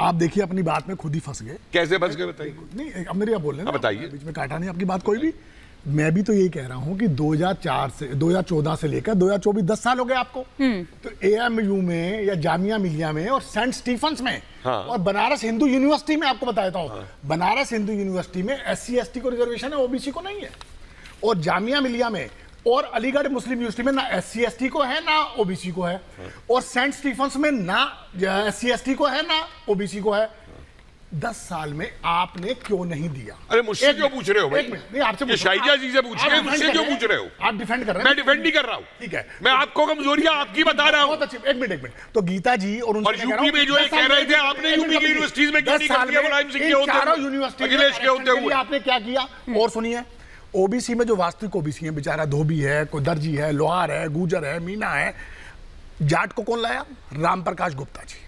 आप देखिए अपनी बात में खुद ही फंस गए। कैसे फंस गए बताइए? नहीं, अब मेरी आप बोल रहे हैं, बताइए। बीच में काटा नहीं आपकी बात कोई भी। मैं भी तो यही कह रहा हूं कि 2014 से लेकर 2024 10 साल हो गए आपको। तो AMU में या जामिया मिलिया में और सेंट स्टीफंस में, हाँ। और बनारस हिंदू यूनिवर्सिटी में, आपको बताता हूं, हाँ। बनारस हिंदू यूनिवर्सिटी में SC/ST को रिजर्वेशन है, OBC को नहीं है। और जामिया मिलिया में और अलीगढ़ मुस्लिम यूनिवर्सिटी में ना SC/ST को है ना OBC को है, और सेंट स्टीफंस में ना SC/ST को है ना OBC को है। 10 साल में आपने क्यों नहीं दिया? अरे मुझसे क्यों पूछ रहे हो भाई? नहीं, आपसे ये शाहिजा जी से पूछ रहे हैं, मुझसे क्यों पूछ रहे हो? आप डिफेंड कर रहे हैं। मैं डिफेंड नहीं कर रहा हूँ। ठीक है, मैं आपको कमजोरियां आपकी बता रहा हूँ। बहुत अच्छी। एक मिनट। तो गीता जी और यूपी में जो ये कह रहे थे, आपने यूपी की यूनिवर्सिटीज में क्यों नहीं कर दिया? मुलायम सिंह के होते, अखिलेश के होते हुए आपने क्या किया? और सुनिए, OBC में जो वास्तविक OBC है, बेचारा धोबी है, कोई दर्जी है, लोहार है, गुजर है, मीना है, जाट को कौन लाया? राम प्रकाश गुप्ता जी।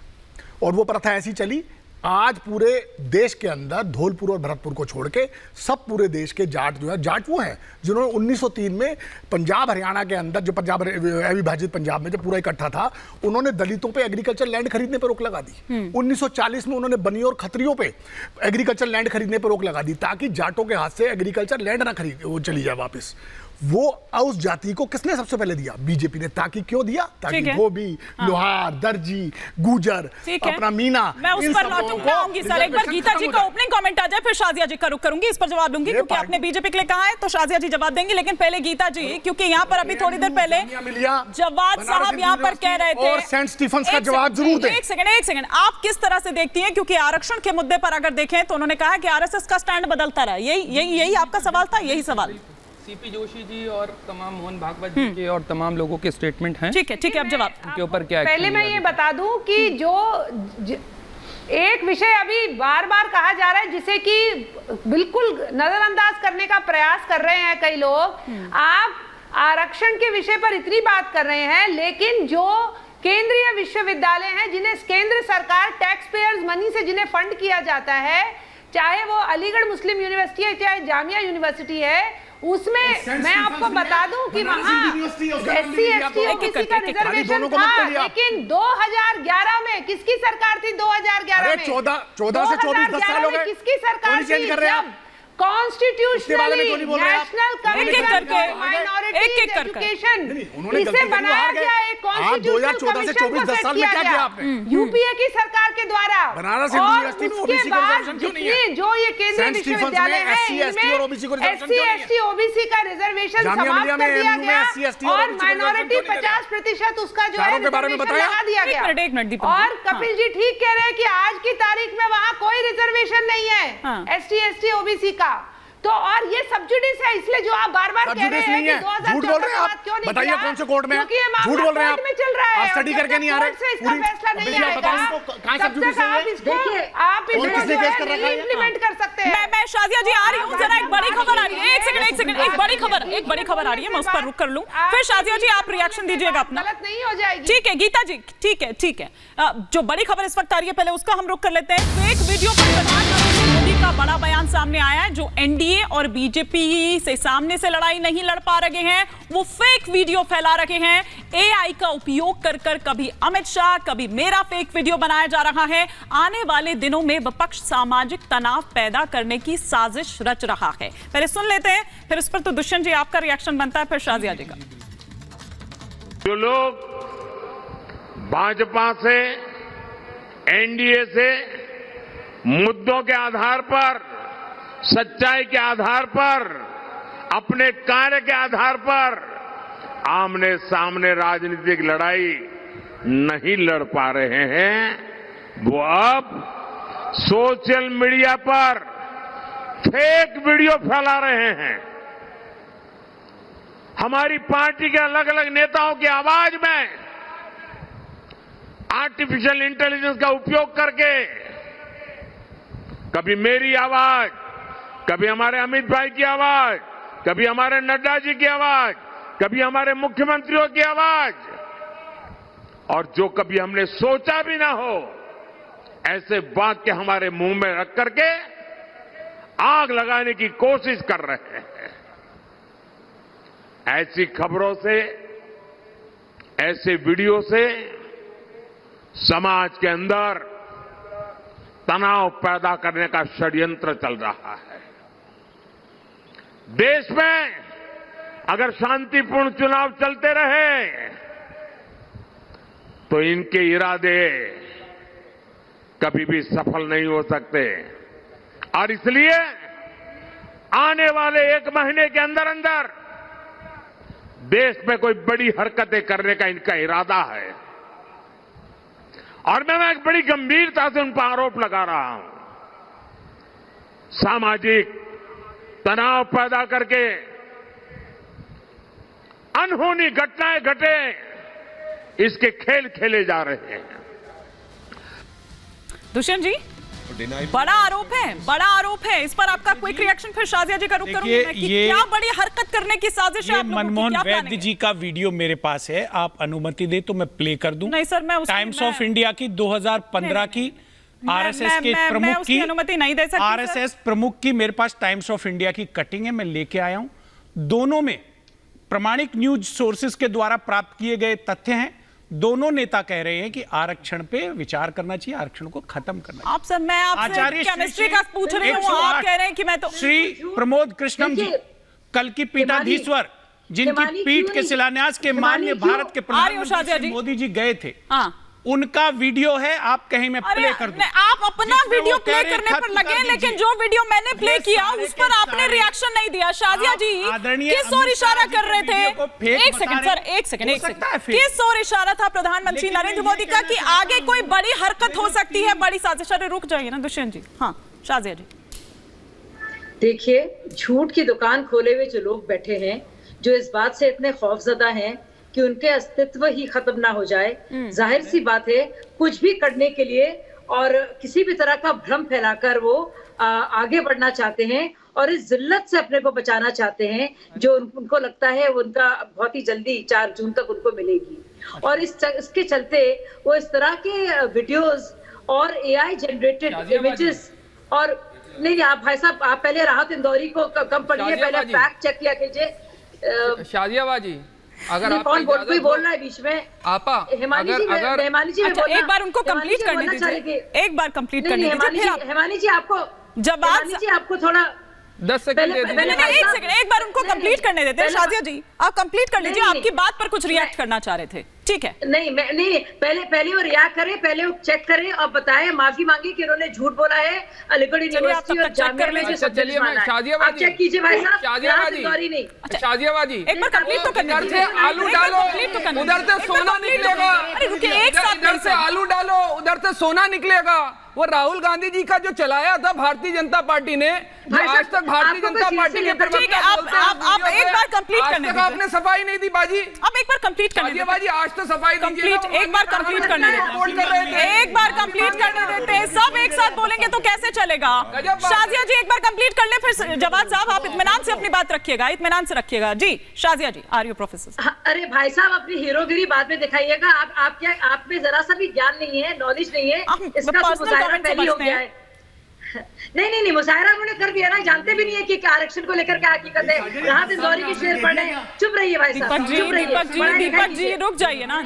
और वो प्रथा ऐसी चली, आज पूरे देश के अंदर धौलपुर और भरतपुर को छोड़ के सब पूरे देश के जाट जो है, जाट वो हैं जिन्होंने 1903 में पंजाब हरियाणा के अंदर, जो पंजाब अविभाजित पंजाब में जब पूरा इकट्ठा था, उन्होंने दलितों पे एग्रीकल्चर लैंड खरीदने पर रोक लगा दी। 1940 में उन्होंने बनियों और खत्रियों पे एग्रीकल्चर लैंड खरीदने पर रोक लगा दी, ताकि जाटों के हाथ से एग्रीकल्चर लैंड ना खरीद वो चली जाए वापस। वो उस जाति को किसने सबसे पहले दिया? बीजेपी ने। ताकि क्यों दिया? ताकि धोबी, लोहार, दर्जी, गुजर, अपना मीना, मैं उस पर लौटूंगी सर। एक बार गीता जी का ओपनिंग कमेंट आ जाए, फिर शाजिया जी का रुख करूंगी, इस पर जवाब दूंगी, क्योंकि आपने बीजेपी के लिए कहा है, तो शाजिया जी जवाब देंगी। लेकिन पहले गीता जी, क्योंकि यहाँ पर अभी थोड़ी देर पहले जवाद साहब यहाँ पर कह रहे थे, और सेंट स्टीफंस का जवाब जरूर दें। एक सेकंड, आप किस तरह से देखती हैं? क्योंकि आरक्षण के मुद्दे पर अगर देखें तो उन्होंने कहा कि RSS का स्टैंड बदलता रहा। यही आपका सवाल था? यही सवाल CP जोशी जी और तमाम मोहन भागवत जी के और तमाम लोगों के स्टेटमेंट हैं। ठीक है, अब जवाब के ऊपर क्या? पहले मैं ये बता दूं कि जो एक विषय अभी बार बार कहा जा रहा है, जिसे कि बिल्कुल नजरअंदाज करने का प्रयास कर रहे हैं कई लोग। आप आरक्षण के विषय पर इतनी बात कर रहे हैं, लेकिन जो केंद्रीय विश्वविद्यालय हैं, जिन्हें केंद्र सरकार टैक्स पेयर्स मनी से जिन्हें फंड किया जाता है, चाहे वो अलीगढ़ मुस्लिम यूनिवर्सिटी है, चाहे जामिया यूनिवर्सिटी है, उसमें मैं आपको बता दूं कि वहाँ SC/ST OBC का रिजर्वेशन था, लेकिन 2011 में किसकी सरकार थी? 2011 में 14 से 24 10 साल हो गए, किसकी सरकार थी? Constitutionally national commission for minorities education, इसे बनाया गया एक कॉन्स्टिट्यूशनल कमीशन को सेट किया गया UPA की सरकार के द्वारा। और उसके बाद जो ये केंद्रीय विश्वविद्यालय है, SC/ST OBC का रिजर्वेशन समाप्त कर दिया गया और माइनॉरिटी 50% उसका जो है रिजर्वेशन लगा दिया गया। और कपिल जी ठीक कह रहे हैं कि आज की तारीख में वहाँ कोई रिजर्वेशन नहीं है SC/ST OBC का। तो और ये सब्सिडीज है, इसलिए जो आप बार बार कह रहे हैं कि 2014 क्यों नहीं, बताइए कौन से कोर्ट में? क्योंकि ये झूठ बोल रहे हैं कोर्ट में चल रहा है, आप स्टडी करके नहीं आ रहे, से इसका फैसला नहीं आएगा, तब तक आप इसको इम्प्लीमेंट कर सकते हैं। मैं शाजिया जी आ रही हूँ, जरा एक बड़ी खबर आ रही है, एक सेकंड, एक बड़ी खबर आ रही है, मैं उस पर रुक कर लूं, फिर शाजिया जी आप रिएक्शन दीजिएगा अपना। गलत नहीं हो जाएगी। ठीक है गीता जी, ठीक है। जो बड़ी खबर इस वक्त आ रही है, पहले उसका हम रुक कर लेते हैं। फेक वीडियो पर प्रधानमंत्री मोदी का बड़ा बयान सामने आया है। जो NDA और BJP से सामने से लड़ाई नहीं लड़ पा रहे हैं, वो फेक वीडियो फैला रहे हैं। AI का उपयोग कर कभी अमित शाह, कभी मेरा फेक वीडियो बनाया जा रहा है। आने वाले दिनों में विपक्ष सामाजिक तनाव पैदा करने की साजिश रच रहा है। पहले सुन लेते हैं, फिर उस पर तो दुष्यंत जी आपका रिएक्शन बनता है, फिर शाजिया जी का। जो लोग भाजपा से, NDA से मुद्दों के आधार पर, सच्चाई के आधार पर, अपने कार्य के आधार पर आमने सामने राजनीतिक लड़ाई नहीं लड़ पा रहे हैं, वो अब सोशल मीडिया पर फेक वीडियो फैला रहे हैं। हमारी पार्टी के अलग अलग नेताओं की आवाज में आर्टिफिशियल इंटेलिजेंस का उपयोग करके कभी मेरी आवाज, कभी हमारे अमित भाई की आवाज, कभी हमारे नड्डा जी की आवाज, कभी हमारे मुख्यमंत्रियों की आवाज, और जो कभी हमने सोचा भी ना हो ऐसे वाक्य हमारे मुंह में रख करके आग लगाने की कोशिश कर रहे हैं। ऐसी खबरों से, ऐसे वीडियो से समाज के अंदर तनाव पैदा करने का षड्यंत्र चल रहा है। देश में अगर शांतिपूर्ण चुनाव चलते रहे तो इनके इरादे कभी भी सफल नहीं हो सकते और इसलिए आने वाले 1 महीने के अंदर अंदर देश में कोई बड़ी हरकतें करने का इनका इरादा है और मैं एक बड़ी गंभीरता से उन पर आरोप लगा रहा हूं। सामाजिक तनाव पैदा करके अनहोनी घटनाएं घटे, इसके खेल खेले जा रहे हैं। दुष्यंत जी, बड़ा आरोप है इस पर आपका क्विक रिएक्शन, फिर शाजिया जी का रुख करूंगी मैं कि क्या बड़ी हरकत करने की साजिश है आप लोगों की? मनमोहन वैद्य जी का वीडियो मेरे पास है, आप अनुमति दे तो मैं प्ले कर दूं। नहीं सर, मैं टाइम्स ऑफ इंडिया की 2015 की आरएसएस के प्रमुख की अनुमति नहीं दे सकती। आरएसएस प्रमुख की मेरे पास टाइम्स ऑफ इंडिया की कटिंग है, मैं लेके आया हूं। दोनों में प्रमाणिक न्यूज सोर्सेस के द्वारा प्राप्त किए गए तथ्य हैं। दोनों नेता कह रहे हैं कि आरक्षण पे विचार करना चाहिए, आरक्षण को खत्म करना चाहिए। आप सर, मैं आपसे केमिस्ट्री का पूछ रही हूं, आप कह रहे हैं कि मैं तो श्री प्रमोद कृष्णम जी कल की पीठाधीश्वर जिनकी पीठ के शिलान्यास के माननीय भारत के प्रधानमंत्री मोदी जी गए थे, उनका वीडियो है, आप कहें मैं प्ले कर दूं। आप अपना वीडियो प्ले करने पर लगे, लेकिन जो वीडियो मैंने प्ले किया उस पर आपने रिएक्शन नहीं दिया। शाजिया जी किस ओर इशारा कर रहे थे? एक सेकंड सर, एक सेकंड किस ओर इशारा था प्रधानमंत्री नरेंद्र मोदी का कि आगे कोई बड़ी हरकत हो सकती है, बड़ी साजिश? अरे रुक जाइए ना दुष्यंत जी। हाँ शाजिया जी, देखिए, झूठ की दुकान खोले हुए जो लोग बैठे हैं, जो इस बात से इतने खौफजदा हैं कि उनके अस्तित्व ही खत्म ना हो जाए, जाहिर सी बात है कुछ भी करने के लिए और किसी भी तरह का भ्रम फैलाकर वो आगे बढ़ना चाहते हैं और इस जिल्लत से अपने को बचाना चाहते हैं जो उनको लगता है उनका बहुत ही जल्दी 4 जून तक उनको मिलेगी। और इसके चलते वो इस तरह के वीडियोस और AI जनरेटेड इमेजेस और नहीं, आप भाई साहब, आप पहले राहत इंदौरी को कम पढ़िए, पहले फैक्ट चेक किया कीजिए। शाजिया बाजी, अगर आप कोई बोल रहा है बीच में, आपा हेमानी जी अच्छा, एक बार उनको कंप्लीट करने दीजिए, एक बार कंप्लीट करने दीजिए। हेमानी जी आपको आपको थोड़ा 10 सेकंड दे दीजिए। एक सेकंड, एक बार उनको कंप्लीट करने देते हैं। शाजिया जी आप कंप्लीट कर लीजिए, आपकी बात पर कुछ रिएक्ट करना चाह रहे थे, ठीक है? नहीं, पहले वो रिएक्ट करें, पहले वो चेक करें और बताएं, माफी मांगी कि उन्होंने झूठ बोला है अलीगढ़ यूनिवर्सिटी और जामिया में जो सब्जेक्ट माना है। आप चेक कीजिए भाई साहब। शाजिया बाजी एक बार कंप्लीट तो करने उधर से आलू डालो, उधर से सोना निकलेगा। अरे रुकिए, एक साथ इधर से आलू डालो, उधर से सोना निकलेगा। वो राहुल गांधी जी का जो चलाया था भारतीय जनता पार्टी ने, आज तक भारतीय जनता पार्टी के प्रवक्ता बोलते हैं, आप एक बार कंप्लीट करने दीजिए। आपने सफाई नहीं दी बाजी, अब एक बार कंप्लीट करने दीजिए बाजी। आज तो सफाई कंप्लीट, एक बार कंप्लीट करने देते हैं, एक बार कंप्लीट करने देते हैं। सब एक साथ बोलेंगे तो कैसे चलेगा? शाजिया जी एक बार कंप्लीट कर ले, फिर जवाद साहब आप इत्मीनान से अपनी बात रखिएगा, इत्मीनान से रखिएगा। जी शाजिया जी, आर यू प्रोफेसर? अरे भाई साहब, अपनी हीरोगिरी बाद में दिखाइएगा। आप क्या, आप में जरा सा भी ज्ञान नहीं है, नॉलेज नहीं है, इसका मुजाहिरा पहले हो गया है। नहीं, मुजाहिरा उन्होंने कर दिया ना, जानते भी नहीं है कि आरक्षण को लेकर क्या हकीकत है। राहत इंदौरी की शेर पढ़ रहे, चुप रहिए भाई साहब, चुप रहिए। दीपक जी रुक जाइए ना,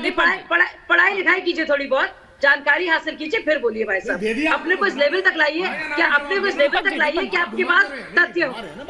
पढ़ाई लिखाई कीजिए, थोड़ी बहुत जानकारी हासिल कीजिए, फिर बोलिए भाई साहब। अपने को इस लेवल तक लाइए, क्या अपने को इस लेवल तक लाइए कि आपके पास तथ्य हो।